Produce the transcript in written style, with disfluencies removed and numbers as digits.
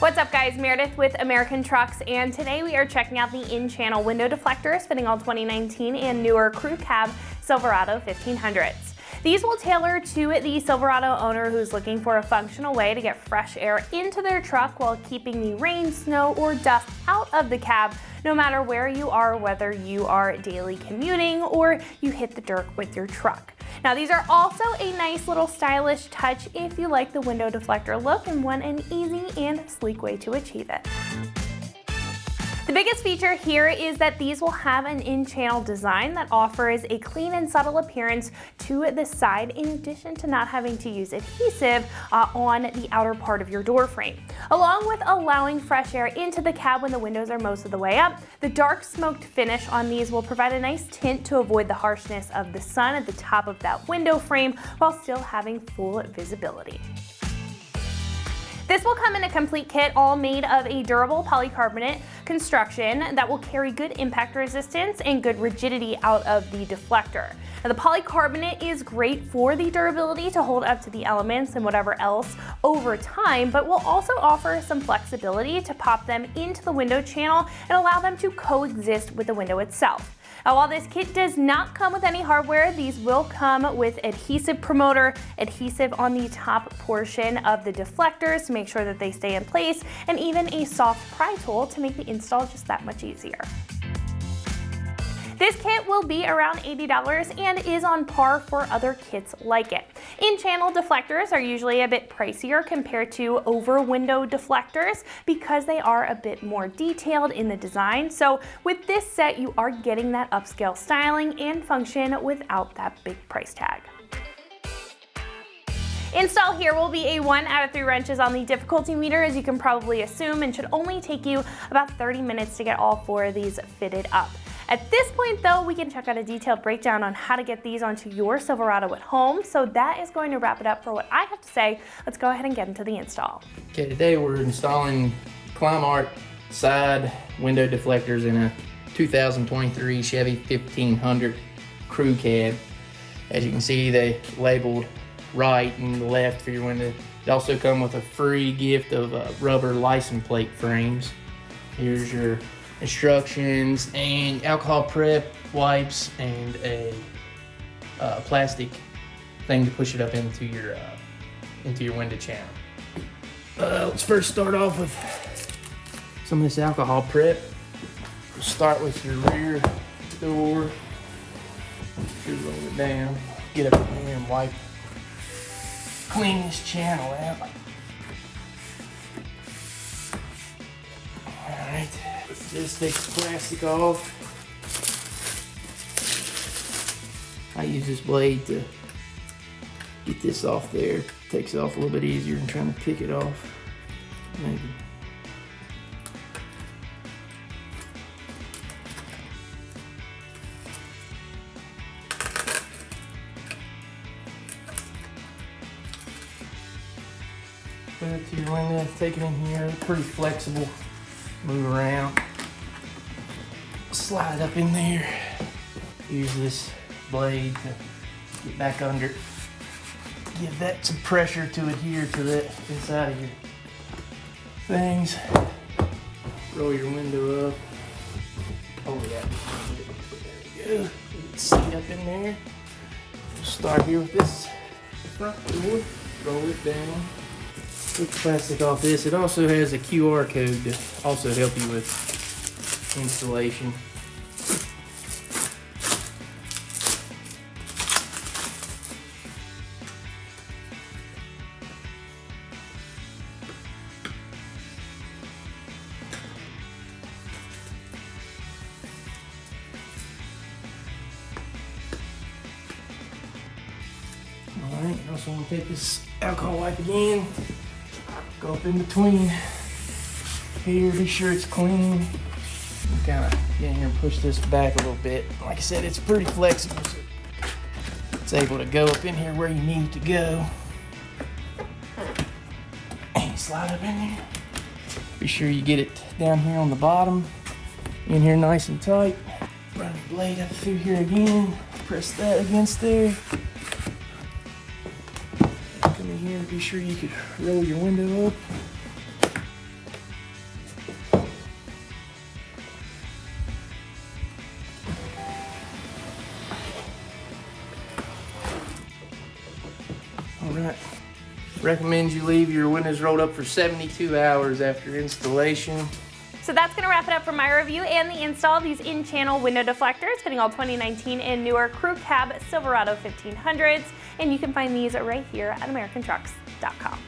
What's up guys, Meredith with American Trucks, and today we are checking out the in-channel window deflectors fitting all 2019 and newer crew cab Silverado 1500s. These will tailor to the Silverado owner who's looking for a functional way to get fresh air into their truck while keeping the rain, snow, or dust out of the cab, no matter where you are, whether you are daily commuting or you hit the dirt with your truck. Now these are also a nice little stylish touch if you like the window deflector look and want an easy and sleek way to achieve it. The biggest feature here is that these will have an in-channel design that offers a clean and subtle appearance to the side, in addition to not having to use adhesive on the outer part of your door frame. Along with allowing fresh air into the cab when the windows are most of the way up, the dark smoked finish on these will provide a nice tint to avoid the harshness of the sun at the top of that window frame while still having full visibility. This will come in a complete kit, all made of a durable polycarbonate construction that will carry good impact resistance and good rigidity out of the deflector. Now, the polycarbonate is great for the durability to hold up to the elements and whatever else over time, but will also offer some flexibility to pop them into the window channel and allow them to coexist with the window itself. Now, while this kit does not come with any hardware, these will come with adhesive promoter, adhesive on the top portion of the deflectors to make sure that they stay in place, and even a soft pry tool to make the install just that much easier. This kit will be around $80 and is on par for other kits like it. In-channel deflectors are usually a bit pricier compared to over-window deflectors because they are a bit more detailed in the design. So with this set, you are getting that upscale styling and function without that big price tag. Install here will be a 1 out of 3 wrenches on the difficulty meter, as you can probably assume, and should only take you about 30 minutes to get all 4 of these fitted up. At this point though, we can check out a detailed breakdown on how to get these onto your Silverado at home, so that is going to wrap it up for what I have to say. Let's go ahead and get into the install. Okay, today we're installing Climark side window deflectors in a 2023 Chevy 1500 crew cab. As you can see, they labeled right and left for your window. They also come with a free gift of rubber license plate frames. Here's your instructions and alcohol prep wipes and a plastic thing to push it up into your window channel. Let's first start off with some of this alcohol prep. We'll start with your rear door. Should roll it down. Get up in here and clean this channel out. Alright, just take the plastic off. I use this blade to get this off there. It takes it off a little bit easier than trying to pick it off. Maybe. Put it to your window, take it in here, pretty flexible, move around, slide it up in there, use this blade to get back under, give that some pressure to adhere to that inside of your things, roll your window up, oh yeah, there we go, see up in there, we'll start here with this front door, roll it down. Take the plastic off this. It also has a QR code to also help you with installation. Alright, also want to take this alcohol wipe again. Go up in between here, be sure it's clean. Kind of get in here and push this back a little bit. Like I said, it's pretty flexible, so it's able to go up in here where you need it to go. And slide up in there. Be sure you get it down here on the bottom, in here nice and tight. Run the blade up through here again, press that against there. Come in here, be sure you can roll your window up. Recommend you leave your windows rolled up for 72 hours after installation. So that's going to wrap it up for my review and the install of these in-channel window deflectors fitting all 2019 and newer Crew Cab Silverado 1500s. And you can find these right here at AmericanTrucks.com.